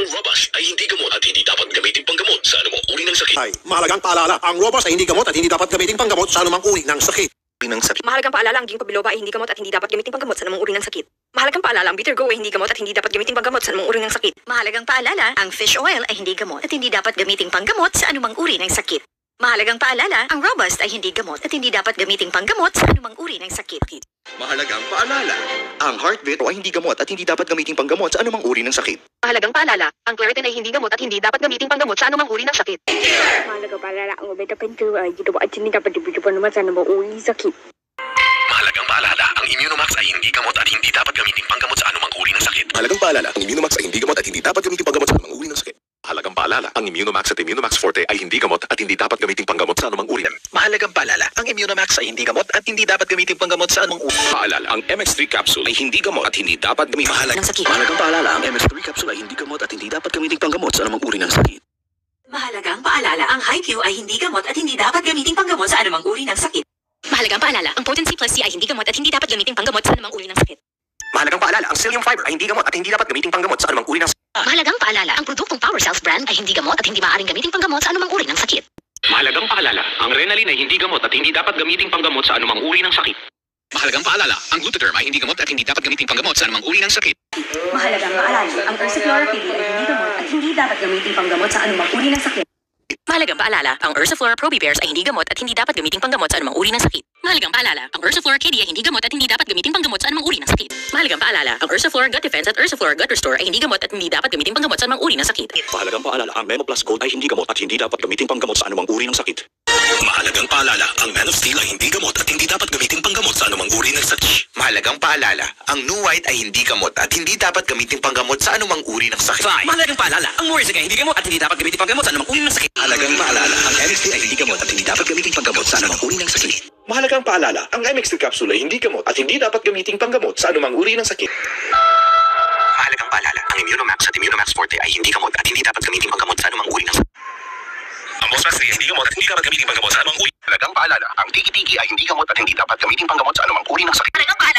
Robust ay hindi gamot at hindi dapat gamitin panggamot sa anumang uri ng sakit. Ay, mahalagang paalala, ang Robust ay hindi gamot at hindi dapat gamitin panggamot sa anumang uri ng sakit. Mahalagang paalala, ang ginkgo biloba ay hindi gamot at hindi dapat gamitin panggamot sa anumang uri ng sakit. Mahalagang paalala, ang bitter gourd ay hindi gamot at hindi dapat gamitin panggamot sa anumang uri ng sakit. Mahalagang paalala, ang fish oil ay hindi gamot at hindi dapat gamiting panggamot sa anumang uri ng sakit. Mahalagang paalala, ang robust ay hindi gamot at hindi dapat gamiting panggamot sa anumang uri ng sakit. Mahalagang paalala, ang heartbeat ay hindi gamot at hindi dapat gamiting panggamot sa anumang uri ng sakit. Mahalagang paalala, ang Claritin ay hindi gamot at hindi dapat gamitin panggamot sa anumang uri ng sakit. Mahalagang paalala, ang Omega Pinto ay hindi at hindi dapat dibigyan pa naman sa anumang uri ng sakit. Mahalagang paalala, ang Immunomax ay hindi gamot at hindi dapat gamitin panggamot sa anumang uri ng sakit. Mahalagang paalala, ang Immunomax ay hindi gamot at hindi dapat gamiting panggamot sa anumang uri ng sakit. Mahalagang paalala, ang Immunomax at Immunomax Forte ay hindi gamot at hindi dapat gamiting panggamot sa anumang uri. Mahalagang paalala, ang Immunomax ay hindi gamot at hindi dapat gamitin panggamot sa anumang uri. Paalala, ang MX3 capsule ay hindi gamot at hindi dapat gamiting Ng sakit. Mahalagang paalala, ang MX3 capsule ay hindi gamot at hindi dapat gamiting panggamot sa anumang uri ng sakit. Mahalagang paalala, ang High-Q ay hindi gamot at hindi dapat gamitin panggamot sa anumang uri ng sakit. Mahalagang paalala, ang Potency Plus C ay hindi gamot at hindi dapat gamitin panggamot sa anumang uri ng sakit. Mahalagang paalala, ang Psyllium Fiber ay hindi gamot at hindi dapat gamiting panggamot sa anumang uri ng sakit. Mahalagang paalala, ang produktong Power Cells brand ay hindi gamot at hindi maaaring gamiting panggamot sa anumang uri ng sakit. Mahalagang paalala, ang Renalin ay hindi gamot at hindi dapat gamitin panggamot sa anumang uri ng sakit. Mahalagang paalala, ang Glutatherm ay hindi gamot at hindi dapat gamitin panggamot sa anumang uri ng sakit. Mahalagang paalala, ang Ursiflora PD ay hindi gamot at hindi dapat gamitin panggamot sa anumang uri ng sakit. Mahalagang paalala, ang Ursiflora Probibears ay hindi gamot at hindi dapat gamitin panggamot sa anumang uri ng sakit. Mahalagang paalala, ang Ursiflora Kidney ay hindi gamot at hindi dapat gamitin panggamot sa anumang uri ng sakit. Mahalagang paalala, ang Ursiflora Gut Defense at Ursiflora Gut Restore ay hindi gamot at hindi dapat gamitin panggamot sa anumang uri ng sakit. Mahalagang paalala, ang Memo Plus Gold ay hindi gamot at hindi dapat gamiting panggamot sa anumang uri ng sakit. Mahalagang paalala, ang Man of Steel ay hindi gamot at hindi dapat gamitin panggamot sa anumang uri ng sakit. Mahalagang paalala, ang New White ay hindi gamot at hindi dapat gamitin panggamot sa anumang uri ng sakit. Mahalagang paalala, ang Morisig ay hindi gamot at hindi dapat gamitin panggamot sa anumang uri ng sakit. Mahalagang paalala, ang MX3 ay hindi gamot at hindi dapat gamiting panggamot sa anumang uri ng sakit. Mahalagang paalala, ang MX3 capsule ay hindi gamot at hindi dapat gamiting panggamot sa anumang uri ng sakit. Mahalagang paalala, ang Immunomax at Immunomax Forte ay hindi gamot at hindi dapat gamitin panggamot sa anumang uri ng sakit. Ang Bossmax 3 ay hindi gamot at hindi dapat gamitin panggamot sa anumang uri. Mahalagang paalala, ang Tiki-Tiki ay hindi gamot at hindi dapat gamitin panggamot sa anumang uri ng sakit. Mahalagang paalala,